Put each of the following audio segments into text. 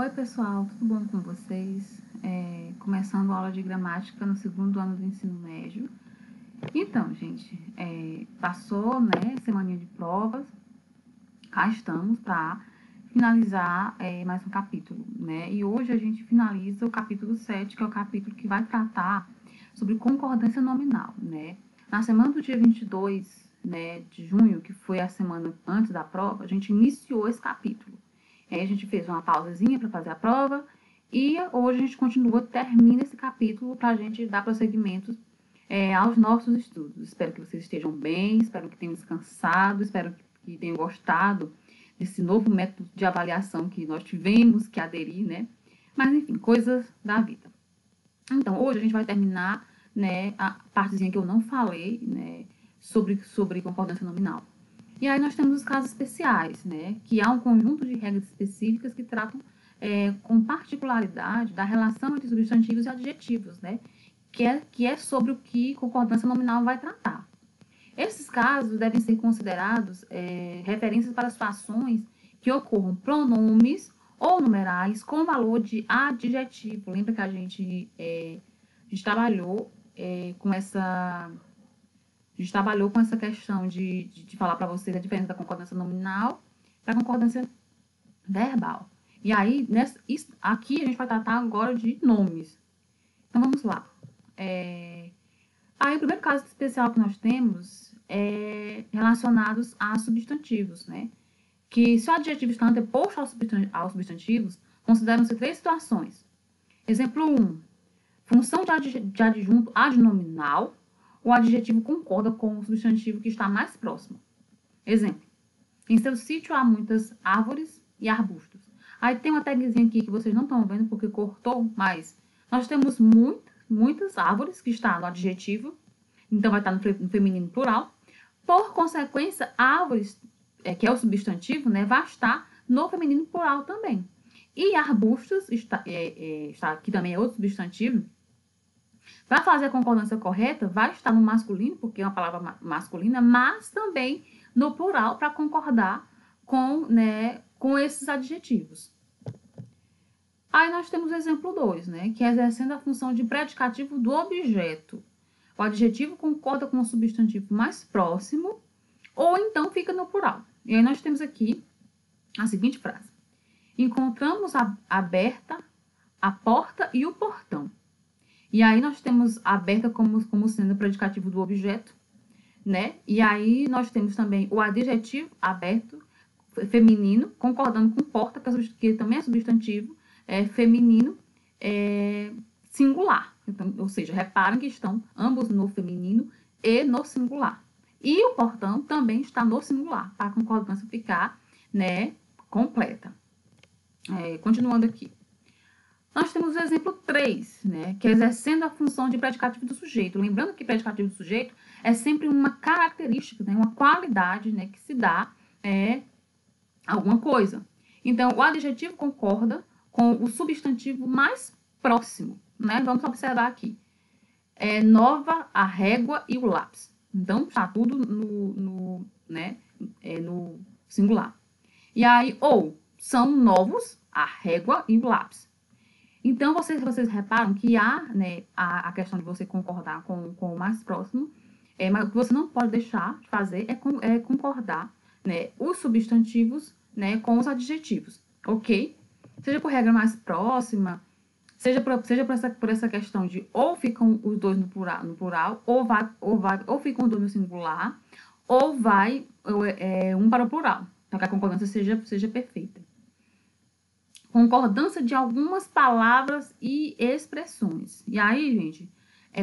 Oi, pessoal, tudo bom com vocês? Começando a aula de gramática no segundo ano do ensino médio. Então, gente, passou, né, semaninha de provas, cá estamos para finalizar mais um capítulo, né? E hoje a gente finaliza o capítulo 7, que é o capítulo que vai tratar sobre concordância nominal, né? Na semana do dia 22, né, de junho, que foi a semana antes da prova, a gente iniciou esse capítulo. Aí a gente fez uma pausazinha para fazer a prova e hoje a gente termina esse capítulo para a gente dar prosseguimento aos nossos estudos. Espero que vocês estejam bem, espero que tenham descansado, espero que tenham gostado desse novo método de avaliação que nós tivemos que aderir, né? Mas, enfim, coisas da vida. Então, hoje a gente vai terminar, né, a partezinha que eu não falei, né, sobre concordância nominal. E aí nós temos os casos especiais, né, que há um conjunto de regras específicas que tratam com particularidade da relação entre substantivos e adjetivos, né, que é sobre o que concordância nominal vai tratar. Esses casos devem ser considerados referências para situações que ocorram pronomes ou numerais com valor de adjetivo. Lembra que a gente trabalhou com essa... A gente trabalhou com essa questão de falar para vocês a diferença da concordância nominal para a concordância verbal. E aí, aqui a gente vai tratar agora de nomes. Então, vamos lá. Aí, o primeiro caso especial que nós temos é relacionados a substantivos, né? Que se o adjetivo está anteposto aos substantivos, consideram-se 3 situações. Exemplo 1. Função de adjunto adnominal. O adjetivo concorda com o substantivo que está mais próximo. Exemplo. Em seu sítio há muitas árvores e arbustos. Aí tem uma tagzinha aqui que vocês não estão vendo porque cortou, mas nós temos muitas árvores que está no adjetivo. Então, vai estar no feminino plural. Por consequência, árvores, que é o substantivo, né, vai estar no feminino plural também. E arbustos, está aqui também é outro substantivo. Para fazer a concordância correta, vai estar no masculino, porque é uma palavra masculina, mas também no plural, para concordar com esses adjetivos. Aí nós temos o exemplo 2, né, que é exercendo a função de predicativo do objeto. O adjetivo concorda com o substantivo mais próximo, ou então fica no plural. E aí nós temos aqui a seguinte frase. Encontramos aberta a porta e o portão. E aí nós temos aberta como sendo o predicativo do objeto, né? E aí nós temos também o adjetivo aberto, feminino, concordando com porta, que também é substantivo, feminino, singular. Então, ou seja, reparem que estão ambos no feminino e no singular. E o portão também está no singular, para a concordância ficar, né, completa. Continuando aqui. Nós temos o exemplo 3, né, que é exercendo a função de predicativo do sujeito. Lembrando que predicativo do sujeito é sempre uma característica, né, uma qualidade, né, que se dá alguma coisa. Então, o adjetivo concorda com o substantivo mais próximo, né? Vamos observar aqui. Nova, a régua e o lápis. Então, está tudo no singular. E aí, ou são novos, a régua e o lápis. Então, vocês reparam que há, né, a questão de você concordar com o mais próximo, mas o que você não pode deixar de fazer é concordar, né, os substantivos, né, com os adjetivos, ok? Seja por regra mais próxima, seja por essa questão de ou ficam os dois no plural ou ficam os dois no singular, ou vai um para o plural, para que a concordância seja perfeita. Concordância de algumas palavras e expressões. E aí, gente,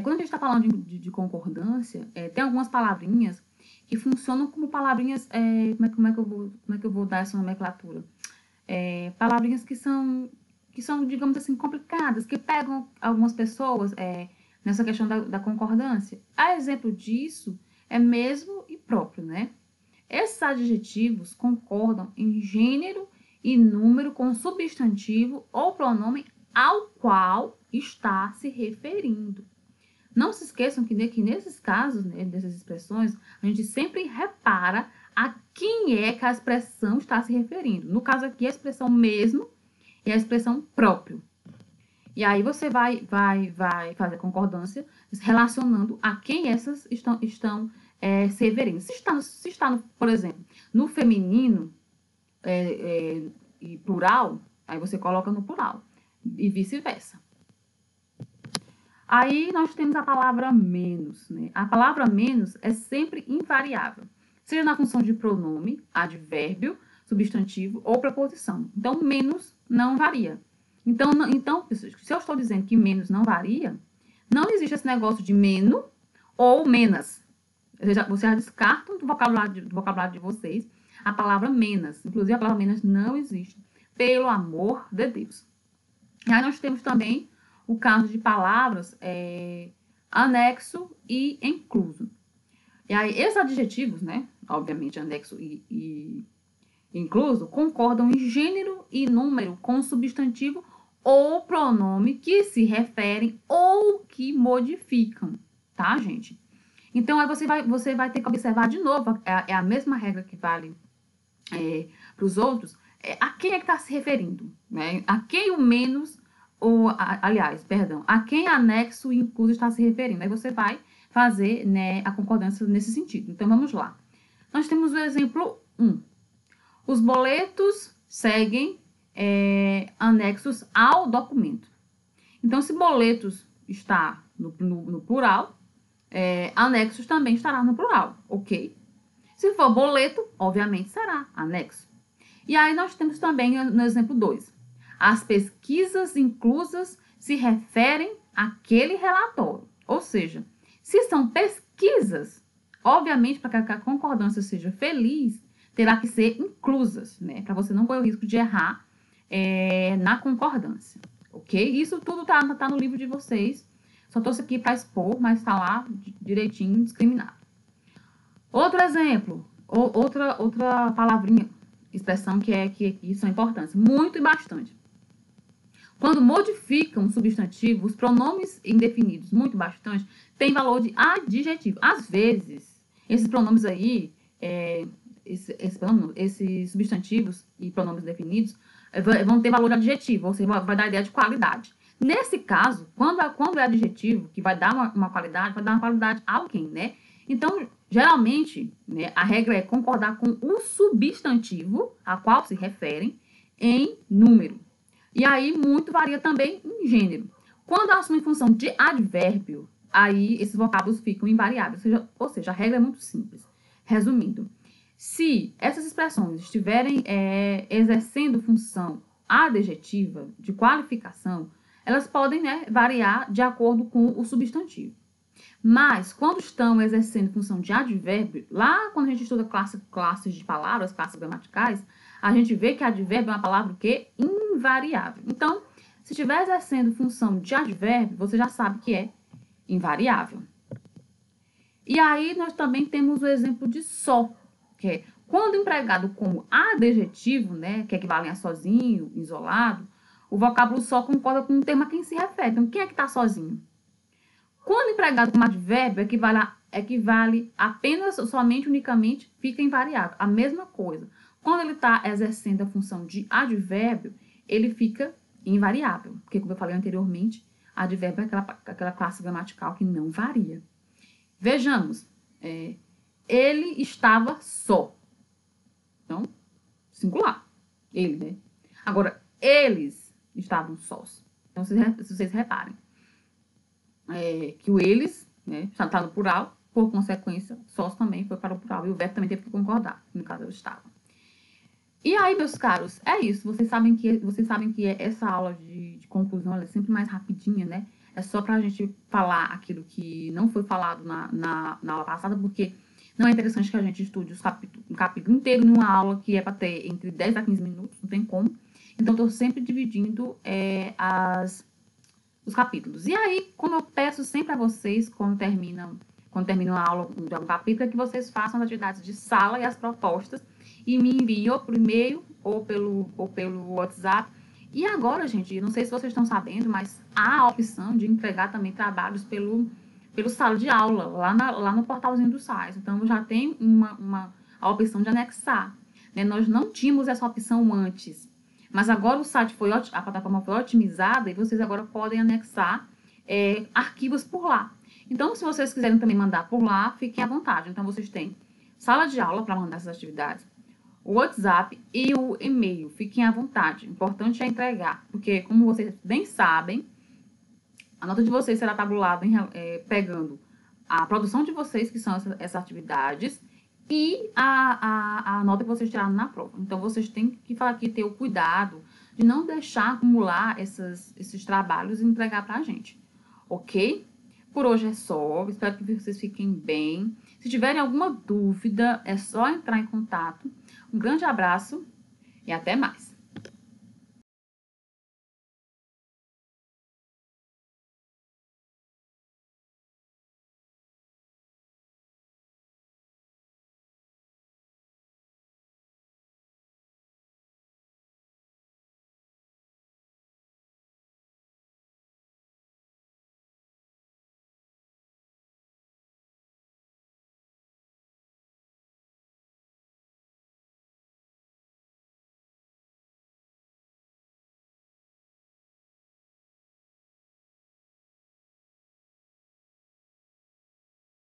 quando a gente está falando de concordância, tem algumas palavrinhas que funcionam como palavrinhas... como é que eu vou dar essa nomenclatura? Palavrinhas que são, digamos assim, complicadas, que pegam algumas pessoas nessa questão da concordância. A exemplo disso é mesmo e próprio, né? Esses adjetivos concordam em gênero e número com substantivo ou pronome ao qual está se referindo. Não se esqueçam que nesses casos, né, dessas expressões, a gente sempre repara a quem é que a expressão está se referindo. No caso aqui, a expressão mesmo e a expressão próprio. E aí você vai fazer concordância relacionando a quem essas estão se referindo. Se está por exemplo, no feminino e plural, aí você coloca no plural. E vice-versa. Aí nós temos a palavra menos, né? A palavra menos é sempre invariável, seja na função de pronome, advérbio, substantivo ou preposição. Então, menos não varia. Então, se eu estou dizendo que menos não varia, não existe esse negócio de menos ou menos. Você já descarta do vocabulário de vocês a palavra menos. Inclusive, a palavra menos não existe, pelo amor de Deus. E aí nós temos também o caso de palavras anexo e incluso. E aí, esses adjetivos, né, obviamente anexo e incluso, concordam em gênero e número com o substantivo ou pronome que se referem ou que modificam, tá, gente? Então, aí você vai ter que observar de novo, é a mesma regra que vale para os outros, a quem é que está se referindo, né? A quem o menos, a quem anexo e incluso está se referindo. Aí você vai fazer, né, a concordância nesse sentido. Então, vamos lá. Nós temos o exemplo 1. Os boletos seguem anexos ao documento. Então, se boletos está no plural, anexos também estará no plural, ok? Se for boleto, obviamente será anexo. E aí nós temos também no exemplo 2. As pesquisas inclusas se referem àquele relatório. Ou seja, se são pesquisas, obviamente, para que a concordância seja feliz, terá que ser inclusas, né? Para você não correr o risco de errar na concordância, ok? Isso tudo tá no livro de vocês. Só trouxe aqui para expor, mas está lá direitinho, discriminado. Outro exemplo, outra palavrinha, expressão que aqui são importantes, muito e bastante. Quando modificam um substantivo, os pronomes indefinidos, muito e bastante, têm valor de adjetivo. Às vezes, esses pronomes aí, esses substantivos e pronomes definidos vão ter valor de adjetivo, ou seja, vai dar a ideia de qualidade. Nesse caso, quando é adjetivo, que vai dar uma qualidade, vai dar uma qualidade a alguém, né? Então, geralmente, né, a regra é concordar com o substantivo a qual se referem em número. E aí, muito varia também em gênero. Quando assumem função de advérbio, aí esses vocábulos ficam invariáveis. Ou seja, a regra é muito simples. Resumindo, se essas expressões estiverem exercendo função adjetiva de qualificação, elas podem, né, variar de acordo com o substantivo. Mas, quando estão exercendo função de advérbio, lá quando a gente estuda classes de palavras, classes gramaticais, a gente vê que advérbio é uma palavra o quê? Invariável. Então, se estiver exercendo função de advérbio, você já sabe que é invariável. E aí, nós também temos o exemplo de só, que é quando empregado como adjetivo, né, que equivale a sozinho, isolado, o vocábulo só concorda com o termo a quem se refere. Então, quem é que está sozinho? Quando empregado como advérbio, equivale apenas, somente, unicamente, fica invariável. A mesma coisa. Quando ele está exercendo a função de advérbio, ele fica invariável. Porque, como eu falei anteriormente, advérbio é aquela classe gramatical que não varia. Vejamos. Ele estava só. Então, singular. Ele, né? Agora, eles estavam sós. Então, se vocês reparem. Que o eles, né, está no plural, por consequência, sós também foi para o plural, e o verbo também teve que concordar, no caso eu estava. E aí, meus caros, é isso, vocês sabem que essa aula de conclusão ela é sempre mais rapidinha, né, é só para a gente falar aquilo que não foi falado na aula passada, porque não é interessante que a gente estude um capítulo inteiro numa aula que é para ter entre 10 a 15 minutos, não tem como, então estou sempre dividindo os capítulos. E aí, como eu peço sempre a vocês, quando terminam a aula de algum capítulo, é que vocês façam as atividades de sala e as propostas e me enviem ou por e-mail ou pelo WhatsApp. E agora, gente, não sei se vocês estão sabendo, mas há a opção de entregar também trabalhos pelo sala de aula, lá no portalzinho do SAIS. Então, já tem a opção de anexar. Né? Nós não tínhamos essa opção antes. Mas agora o site a plataforma foi otimizada e vocês agora podem anexar arquivos por lá. Então, se vocês quiserem também mandar por lá, fiquem à vontade. Então, vocês têm sala de aula para mandar essas atividades, o WhatsApp e o e-mail. Fiquem à vontade. O importante é entregar, porque, como vocês bem sabem, a nota de vocês será tabulada pegando a produção de vocês, que são essas atividades, e a nota que vocês tiraram na prova. Então, vocês têm que ter o cuidado de não deixar acumular esses trabalhos e entregar para a gente, ok? Por hoje é só, espero que vocês fiquem bem. Se tiverem alguma dúvida, é só entrar em contato. Um grande abraço e até mais!